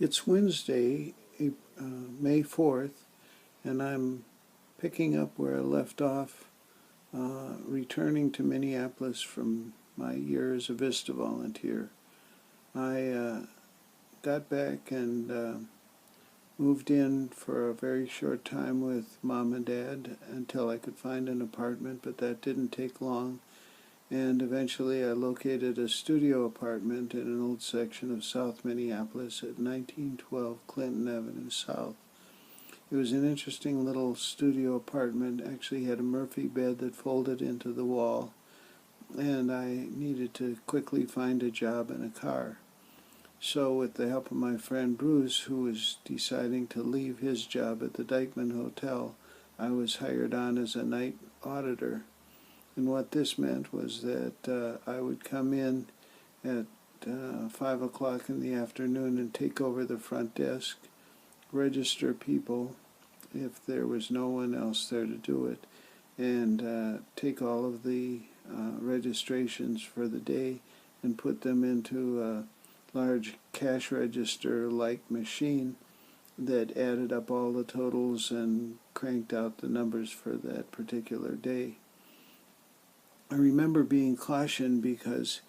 It's Wednesday, May 4th, and I'm picking up where I left off, returning to Minneapolis from my year as a VISTA volunteer. I got back and moved in for a very short time with Mom and Dad until I could find an apartment, but that didn't take long. And eventually I located a studio apartment in an old section of South Minneapolis at 1912 Clinton Avenue South. It was an interesting little studio apartment. Actually had a Murphy bed that folded into the wall, and I needed to quickly find a job and a car. So with the help of my friend Bruce, who was deciding to leave his job at the Dyckman Hotel, I was hired on as a night auditor. And what this meant was that I would come in at 5 o'clock in the afternoon and take over the front desk, register people if there was no one else there to do it, and take all of the registrations for the day and put them into a large cash register-like machine that added up all the totals and cranked out the numbers for that particular day. I remember being cautioned because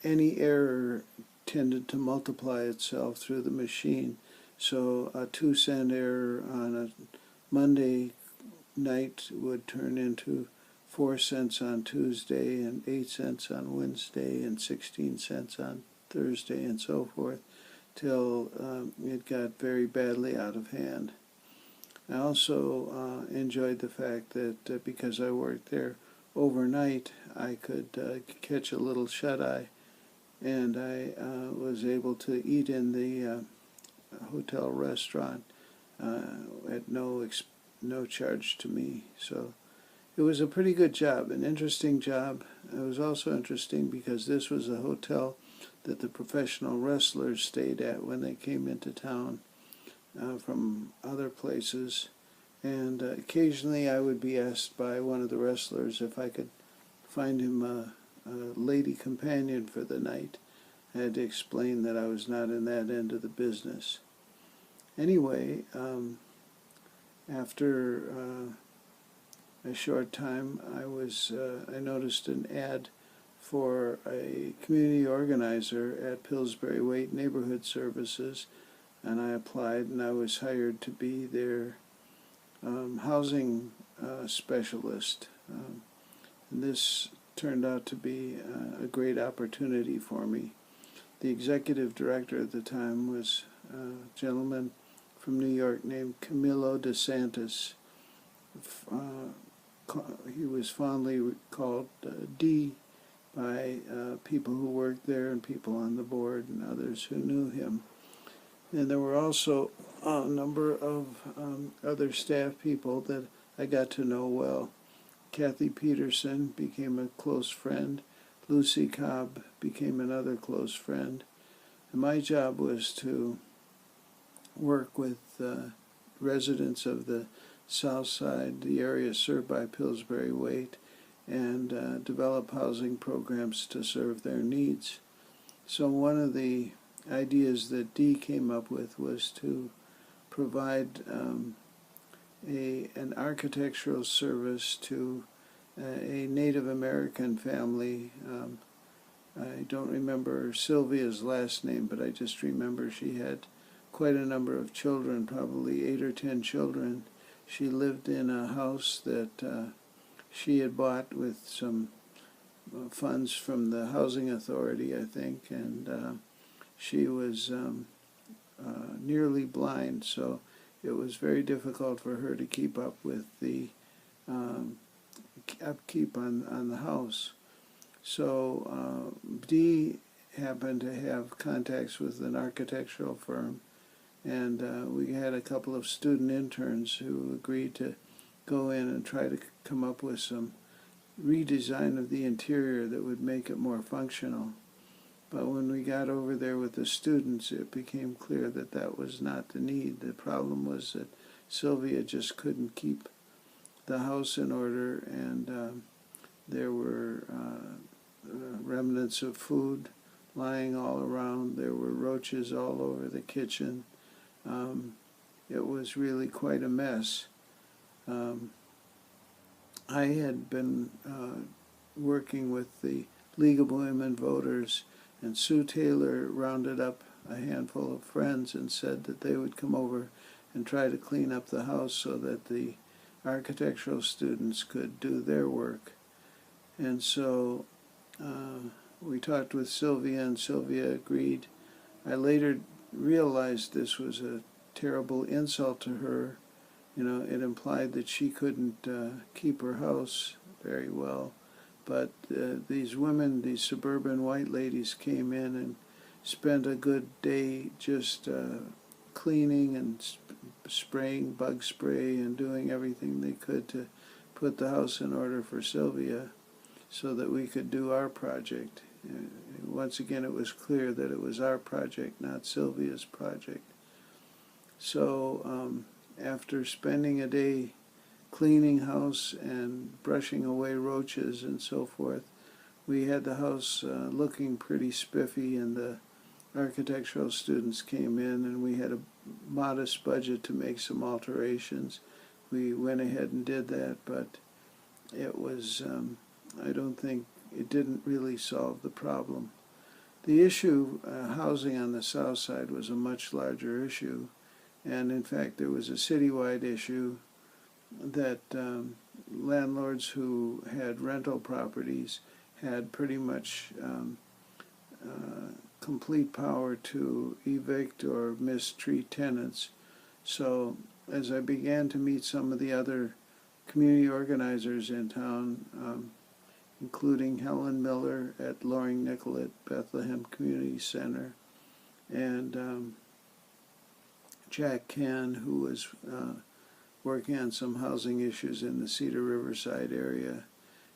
any error tended to multiply itself through the machine. So a 2-cent error on a Monday night would turn into 4 cents on Tuesday and 8 cents on Wednesday and 16 cents on Thursday and so forth till it got very badly out of hand. I also enjoyed the fact that because I worked there overnight, I could catch a little shut-eye, and I was able to eat in the hotel restaurant at no charge to me. So it was a pretty good job, an interesting job. It was also interesting because this was a hotel that the professional wrestlers stayed at when they came into town from other places. And occasionally I would be asked by one of the wrestlers if I could find him a lady companion for the night. I had to explain that I was not in that end of the business. Anyway, after a short time, I noticed an ad for a community organizer at Pillsbury Waite Neighborhood Services, and I applied, and I was hired to be their housing specialist. And this turned out to be a great opportunity for me. The executive director at the time was a gentleman from New York named Camilo DeSantis. He was fondly called D by people who worked there and people on the board and others who knew him. And there were also a number of other staff people that I got to know well. Kathy Peterson became a close friend. Lucy Cobb became another close friend. And my job was to work with residents of the South Side, the area served by Pillsbury Waite, and develop housing programs to serve their needs. So one of the ideas that Dee came up with was to provide an architectural service to a Native American family. I don't remember Sylvia's last name, but I just remember she had quite a number of children, probably 8 or 10 children. She lived in a house that she had bought with some funds from the Housing Authority, I think, and she was nearly blind, so it was very difficult for her to keep up with the upkeep on the house. So Dee happened to have contacts with an architectural firm, and we had a couple of student interns who agreed to go in and try to come up with some redesign of the interior that would make it more functional. But when we got over there with the students, it became clear that that was not the need. The problem was that Sylvia just couldn't keep the house in order, and there were remnants of food lying all around. There were roaches all over the kitchen. It was really quite a mess. Um, I had been working with the League of Women Voters, and Sue Taylor rounded up a handful of friends and said that they would come over and try to clean up the house so that the architectural students could do their work. And so we talked with Sylvia, and Sylvia agreed. I later realized this was a terrible insult to her. You know, it implied that she couldn't keep her house very well. But these women, these suburban white ladies, came in and spent a good day just cleaning and spraying bug spray and doing everything they could to put the house in order for Sylvia so that we could do our project. Once again, it was clear that it was our project, not Sylvia's project. So after spending a day cleaning house and brushing away roaches and so forth, we had the house looking pretty spiffy, and the architectural students came in, and we had a modest budget to make some alterations. We went ahead and did that, but it was, I don't think, it didn't really solve the problem. The issue, housing on the south side, was a much larger issue, and in fact there was a citywide issue that landlords who had rental properties had pretty much complete power to evict or mistreat tenants. So as I began to meet some of the other community organizers in town, including Helen Miller at Loring Nicollet Bethlehem Community Center, and Jack Can, who was working on some housing issues in the Cedar Riverside area,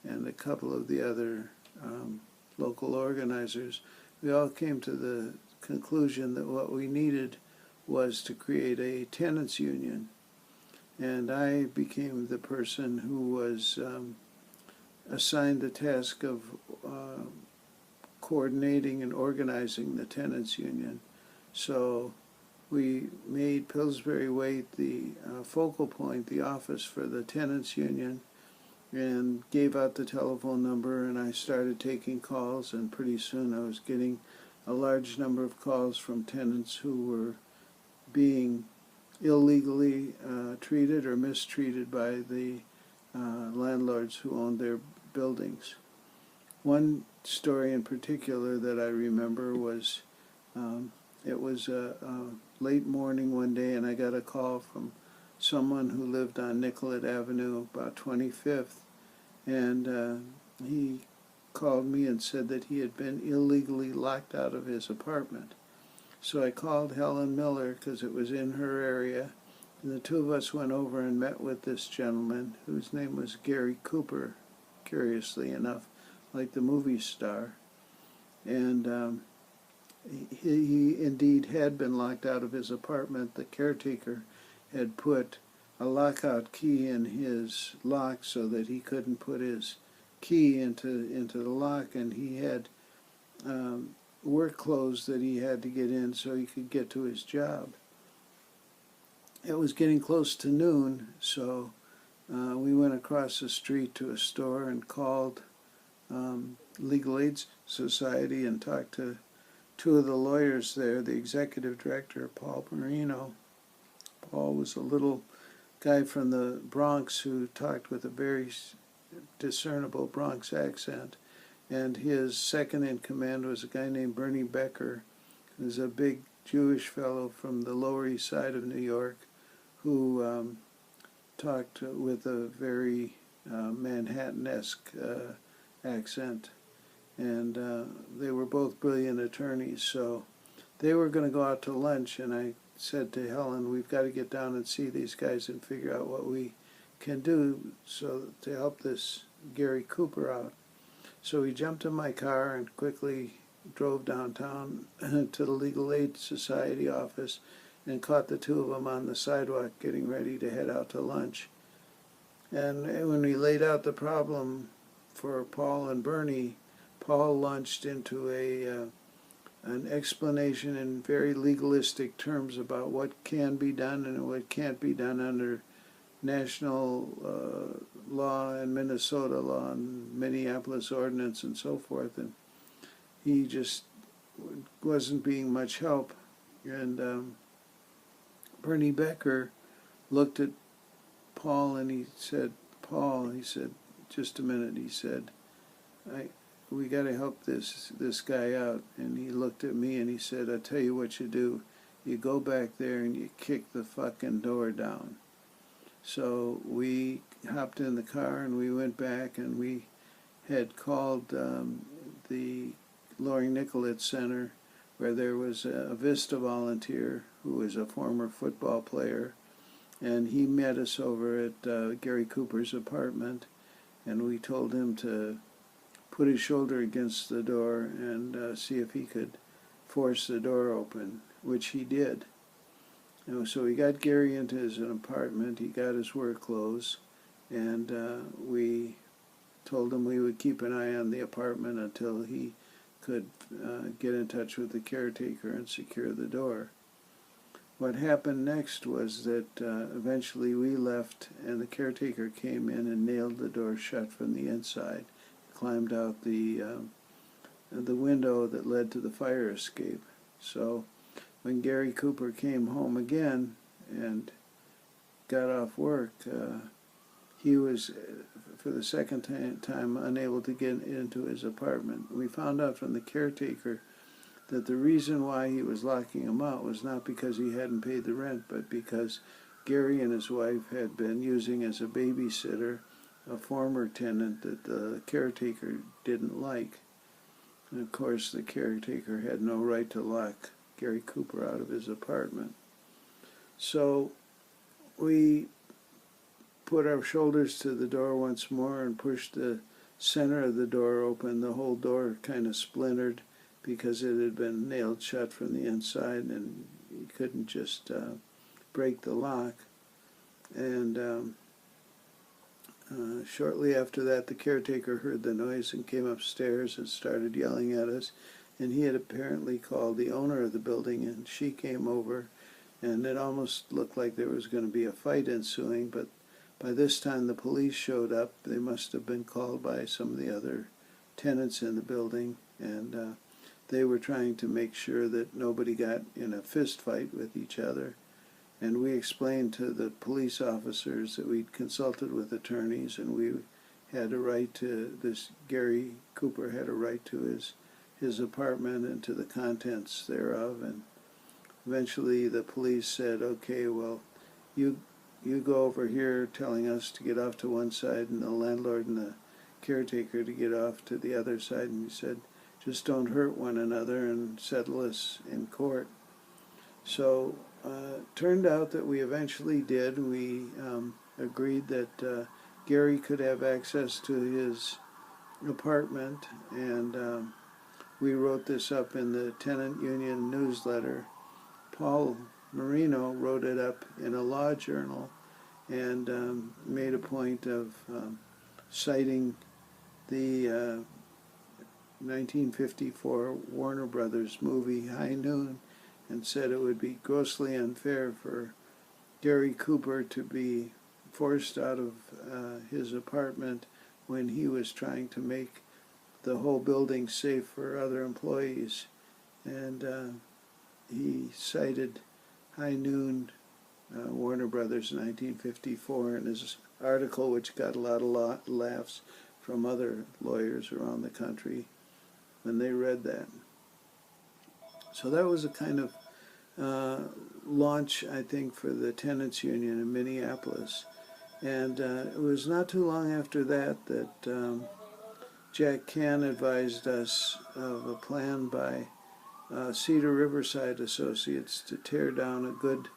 and a couple of the other local organizers, we all came to the conclusion that what we needed was to create a tenants union. And I became the person who was assigned the task of coordinating and organizing the tenants union. So we made Pillsbury Waite the focal point, the office for the tenants union, and gave out the telephone number, and I started taking calls, and pretty soon I was getting a large number of calls from tenants who were being illegally treated or mistreated by the landlords who owned their buildings. One story in particular that I remember was it was a late morning one day, and I got a call from someone who lived on Nicollet Avenue, about 25th, and he called me and said that he had been illegally locked out of his apartment. So I called Helen Miller because it was in her area, and the two of us went over and met with this gentleman whose name was Gary Cooper, curiously enough, like the movie star. And he indeed had been locked out of his apartment. The caretaker had put a lockout key in his lock so that he couldn't put his key into the lock, and he had work clothes that he had to get in so he could get to his job. It was getting close to noon, so we went across the street to a store and called Legal Aid Society and talked to two of the lawyers there, the executive director, Paul Marino. Paul was a little guy from the Bronx who talked with a very discernible Bronx accent, and his second in command was a guy named Bernie Becker, who's a big Jewish fellow from the Lower East Side of New York, who talked with a very Manhattan-esque accent. And they were both brilliant attorneys, so they were going to go out to lunch, and I said to Helen, we've got to get down and see these guys and figure out what we can do so to help this Gary Cooper out. So we jumped in my car and quickly drove downtown to the Legal Aid Society office and caught the two of them on the sidewalk getting ready to head out to lunch. And when we laid out the problem for Paul and Bernie, Paul launched into a an explanation in very legalistic terms about what can be done and what can't be done under national law and Minnesota law and Minneapolis ordinance and so forth. And he just wasn't being much help. And Bernie Becker looked at Paul and he said, Paul, he said, just a minute, he said, we got to help this guy out. And he looked at me and he said, I'll tell you what you do. You go back there and you kick the fucking door down. So we hopped in the car and we went back, and we had called the Loring Nicollet Center, where there was a Vista volunteer who was a former football player, and he met us over at Gary Cooper's apartment, and we told him to put his shoulder against the door and see if he could force the door open, which he did. So we got Gary into his apartment, he got his work clothes, and we told him we would keep an eye on the apartment until he could get in touch with the caretaker and secure the door. What happened next was that eventually we left, and the caretaker came in and nailed the door shut from the inside, climbed out the window that led to the fire escape. So when Gary Cooper came home again and got off work, he was, for the second time, unable to get into his apartment. We found out from the caretaker that the reason why he was locking him out was not because he hadn't paid the rent, but because Gary and his wife had been using as a babysitter a former tenant that the caretaker didn't like. And of course, the caretaker had no right to lock Gary Cooper out of his apartment. So we put our shoulders to the door once more and pushed the center of the door open. The whole door kind of splintered because it had been nailed shut from the inside, and you couldn't just break the lock. And shortly after that, the caretaker heard the noise and came upstairs and started yelling at us. And he had apparently called the owner of the building, and she came over, and it almost looked like there was going to be a fight ensuing, but by this time the police showed up. They must have been called by some of the other tenants in the building, and they were trying to make sure that nobody got in a fist fight with each other. And we explained to the police officers that we'd consulted with attorneys, and we had a right to this, Gary Cooper had a right to his apartment and to the contents thereof. And eventually the police said, okay, well, you go over here telling us to get off to one side, and the landlord and the caretaker to get off to the other side. And he said, just don't hurt one another and settle us in court. So turned out that we eventually did. We agreed that Gary could have access to his apartment, and we wrote this up in the tenant union newsletter. Paul Marino wrote it up in a law journal and made a point of citing the 1954 Warner Brothers movie High Noon, and said it would be grossly unfair for Gary Cooper to be forced out of his apartment when he was trying to make the whole building safe for other employees. And he cited High Noon, Warner Brothers, 1954, in his article, which got a lot of laughs from other lawyers around the country when they read that. So that was a kind of launch, I think, for the tenants union in Minneapolis. And it was not too long after that Jack Can advised us of a plan by Cedar Riverside Associates to tear down a good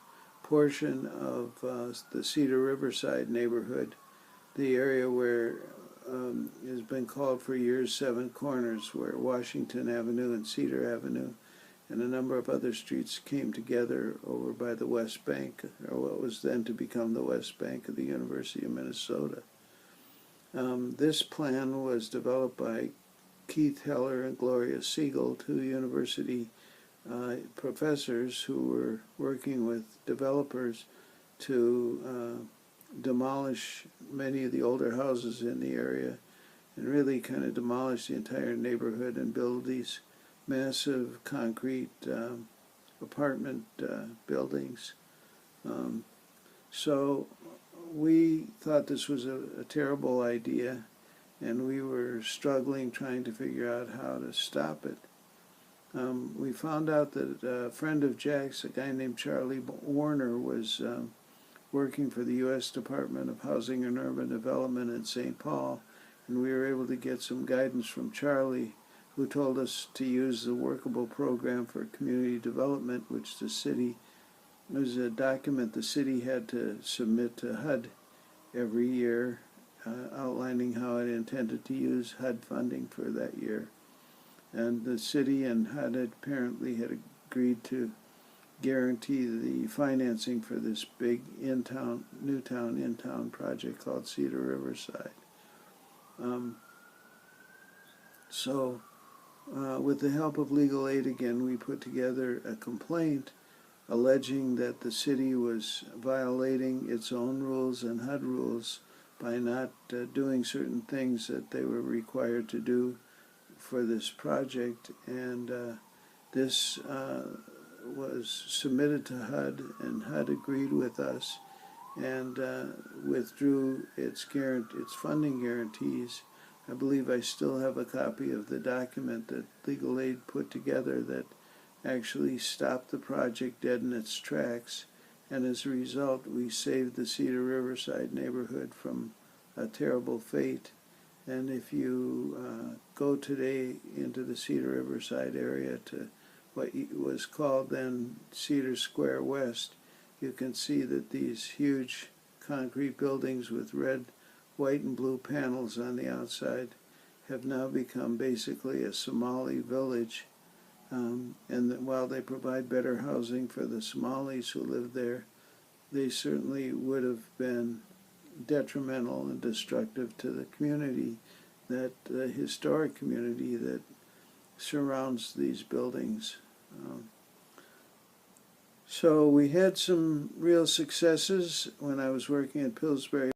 portion of the Cedar Riverside neighborhood, the area where has been called for years Seven Corners, where Washington Avenue and Cedar Avenue and a number of other streets came together over by the West Bank, or what was then to become the West Bank of the University of Minnesota. This plan was developed by Keith Heller and Gloria Siegel, two university professors who were working with developers to demolish many of the older houses in the area and really kind of demolish the entire neighborhood and build these massive concrete apartment buildings. So we thought this was a terrible idea, and we were struggling trying to figure out how to stop it. We found out that a friend of Jack's, a guy named Charlie Warner, was working for the U.S. Department of Housing and Urban Development in St. Paul, and we were able to get some guidance from Charlie, who told us to use the workable program for community development, which the city, it was a document the city had to submit to HUD every year, outlining how it intended to use HUD funding for that year. And the city and HUD apparently had agreed to guarantee the financing for this big Newtown in-town project called Cedar Riverside. So with the help of legal aid again, we put together a complaint alleging that the city was violating its own rules and HUD rules by not doing certain things that they were required to do for this project, and this was submitted to HUD, and HUD agreed with us and withdrew its funding guarantees. I believe I still have a copy of the document that legal aid put together that actually stopped the project dead in its tracks, and as a result we saved the Cedar Riverside neighborhood from a terrible fate. And if you go today into the Cedar Riverside area to what was called then Cedar Square West, you can see that these huge concrete buildings with red, white, and blue panels on the outside have now become basically a Somali village. And that while they provide better housing for the Somalis who live there, they certainly would have been detrimental and destructive to the community, that the historic community that surrounds these buildings. So we had some real successes when I was working at Pillsbury.